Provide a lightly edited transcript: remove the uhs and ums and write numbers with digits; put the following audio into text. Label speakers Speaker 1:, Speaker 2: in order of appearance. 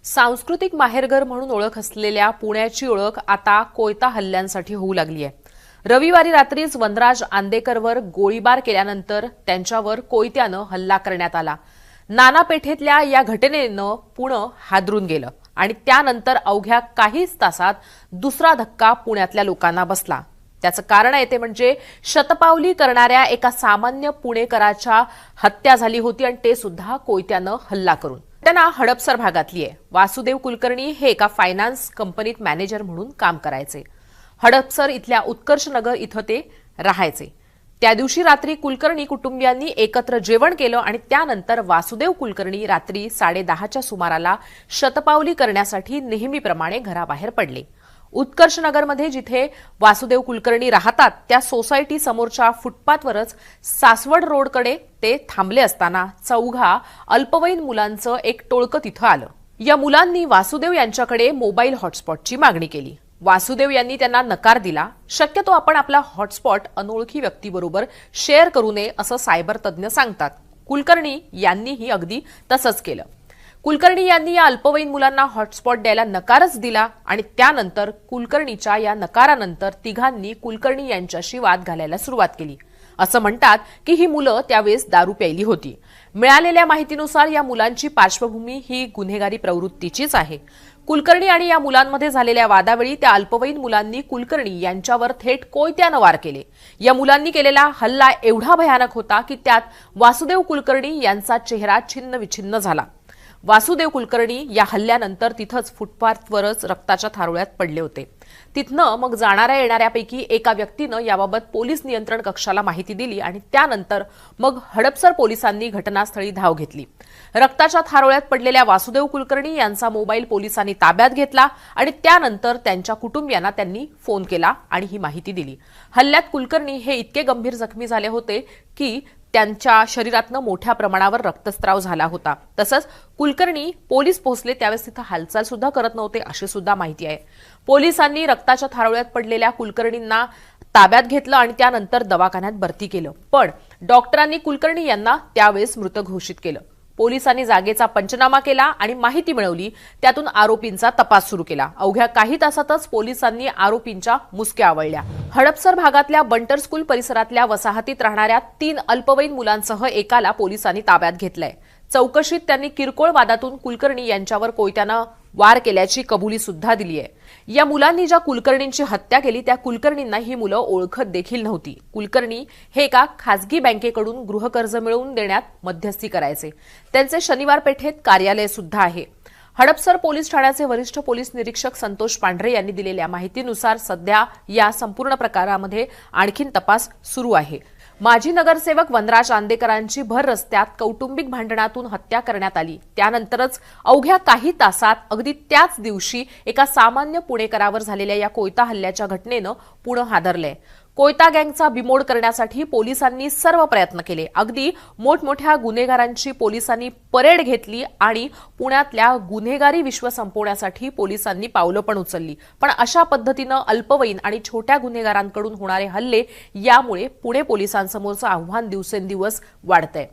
Speaker 1: सांस्कृतिक माहेरघर म्हणून ओळख असलेल्या पुण्याची ओळख आता कोयता हल्ल्यांसाठी होऊ लागली आहे। रविवारी रात्रीच वनराज आंदेकरवर गोळीबार केल्यानंतर त्यांच्यावर कोयत्यानं हल्ला करण्यात आला। नाना पेठेतल्या या घटनेनं पुणे हादरून गेलं आणि त्यानंतर अवघ्या काहीच तासात दुसरा धक्का पुण्यातल्या लोकांना बसला। त्याचं कारण आहे ते म्हणजे शतपावली करणाऱ्या एका सामान्य पुणेकराच्या हत्या झाली होती आणि ते सुद्धा कोयत्यानं हल्ला करून। घटना हडपसर भागातली आहे। वासुदेव कुलकर्णी हे एका फायनान्स कंपनीत मॅनेजर म्हणून काम करायचे। हडपसर इथल्या उत्कर्षनगर इथं ते राहायचे। त्या दिवशी रात्री कुलकर्णी कुटुंबियांनी एकत्र जेवण केलं आणि त्यानंतर वासुदेव कुलकर्णी रात्री 10:30च्या सुमाराला शतपावली करण्यासाठी नेहमीप्रमाणे घराबाहेर पडले। उत्कर्षनगरमध्ये जिथे वासुदेव कुलकर्णी राहतात त्या सोसायटी समोरच्या फुटपाथवरच सासवड रोडकडे ते थांबले असताना चौघा अल्पवयीन मुलांचं एक टोळकं तिथं आलं। या मुलांनी वासुदेव यांच्याकडे मोबाईल हॉटस्पॉटची मागणी केली। वासुदेव यांनी त्यांना नकार दिला। शक्यतो आपण आपला हॉटस्पॉट अनोळखी व्यक्तीबरोबर शेअर करू नये असं सायबर तज्ञ सांगतात। कुलकर्णी यांनीही अगदी तसंच केलं। कुलकर्णी यांनी या अल्पवयीन मुलांना हॉटस्पॉट द्यायला नकारच दिला आणि त्यानंतर कुलकर्णीच्या या नकारानंतर तिघांनी कुलकर्णी यांच्याशी वाद घालायला सुरुवात केली। असं म्हणतात की ही मुलं त्यावेळेस दारू प्यायली होती। मिळालेल्या माहितीनुसार या मुलांची पार्श्वभूमी ही गुन्हेगारी प्रवृत्तीचीच आहे। कुलकर्णी आणि या मुलांमध्ये झालेल्या वादावेळी त्या अल्पवयीन मुलांनी कुलकर्णी यांच्यावर थेट कोयत्यानं वार केले। या मुलांनी केलेला हल्ला एवढा भयानक होता की त्यात वासुदेव कुलकर्णी यांचा चेहरा छिन्नविछिन्न झाला। वासुदेव कुलकर्णी या हल्ल्यानंतर तिथंच फुटपाथवरच रक्ताच्या थारोळ्यात पडले होते। तिथनं मग जाणाऱ्या येणाऱ्यापैकी एका व्यक्तीनं याबाबत पोलीस नियंत्रण कक्षाला माहिती दिली आणि त्यानंतर मग हडपसर पोलिसांनी घटनास्थळी धाव घेतली। रक्ताच्या थारोळ्यात पडलेल्या वासुदेव कुलकर्णी यांचा मोबाईल पोलिसांनी ताब्यात घेतला आणि त्यानंतर त्यांच्या कुटुंबियांना त्यांनी फोन केला आणि ही माहिती दिली। हल्ल्यात कुलकर्णी हे इतके गंभीर जखमी झाले होते की त्यांच्या शरीरातनं मोठ्या प्रमाणावर रक्तस्राव झाला होता। तसंच कुलकर्णी पोलीस पोहोचले त्यावेळेस तिथं हालचाल सुद्धा करत नव्हते अशी सुद्धा माहिती आहे। पोलिसांनी रक्ताच्या थारोळ्यात पडलेल्या कुलकर्णींना ताब्यात घेतलं आणि त्यानंतर दवाखान्यात भरती केलं, पण डॉक्टरांनी कुलकर्णी यांना त्यावेळेस मृत घोषित केलं। पोलिसांनी जागेचा पंचनामा केला आणि माहिती मिळवली, त्यातून आरोपींचा तपास सुरू केला। अवघ्या काही तासातच पोलिसांनी आरोपींच्या मुसक्या आवळल्या। हडपसर भागातल्या बंटर स्कूल परिसरातल्या वसाहतीत राहणाऱ्या 3 अल्पवयीन मुलांसह एकाला पोलिसांनी ताब्यात घेतलंय। चौकशीत त्यांनी किरकोळ वादातून कुलकर्णी यांच्यावर कोयत्यानं वार केल्याची कबुली सुद्धा दिली आहे। या मुलांनी ज्या कुलकर्णींची हत्या केली त्या कुलकर्णींना ही मुलं ओळखत देखील नव्हती। कुलकर्णी हे एका खासगी बँकेकडून गृहकर्ज मिळवून देण्यात मध्यस्थी करायचे। त्यांचे शनिवार पेठेत कार्यालय सुद्धा आहे। हडपसर पोलीस ठाण्याचे वरिष्ठ पोलीस निरीक्षक संतोष पांढरे यांनी दिलेल्या माहितीनुसार सध्या या संपूर्ण प्रकारामध्ये आणखीन तपास सुरू आहे। माजी नगरसेवक वनराज आंदेकरांची भर रस्त्यात कौटुंबिक भांडणातून हत्या करण्यात आली। त्यानंतरच अवघ्या काही तासात अगदी त्याच दिवशी एका सामान्य पुणेकरावर झालेल्या या कोयता हल्ल्याच्या घटनेनं पुणे हादरलंय। कोयता गँगचा बिमोड करण्यासाठी पोलिसांनी सर्व प्रयत्न केले। अगदी मोठमोठ्या गुन्हेगारांची पोलिसांनी परेड घेतली आणि पुण्यातल्या गुन्हेगारी विश्व संपवण्यासाठी पोलिसांनी पावलं पण उचलली। पण अशा पद्धतीनं अल्पवयीन आणि छोट्या गुन्हेगारांकडून होणारे हल्ले यामुळे पुणे पोलिसांसमोरचं आव्हान दिवसेंदिवस वाढतंय।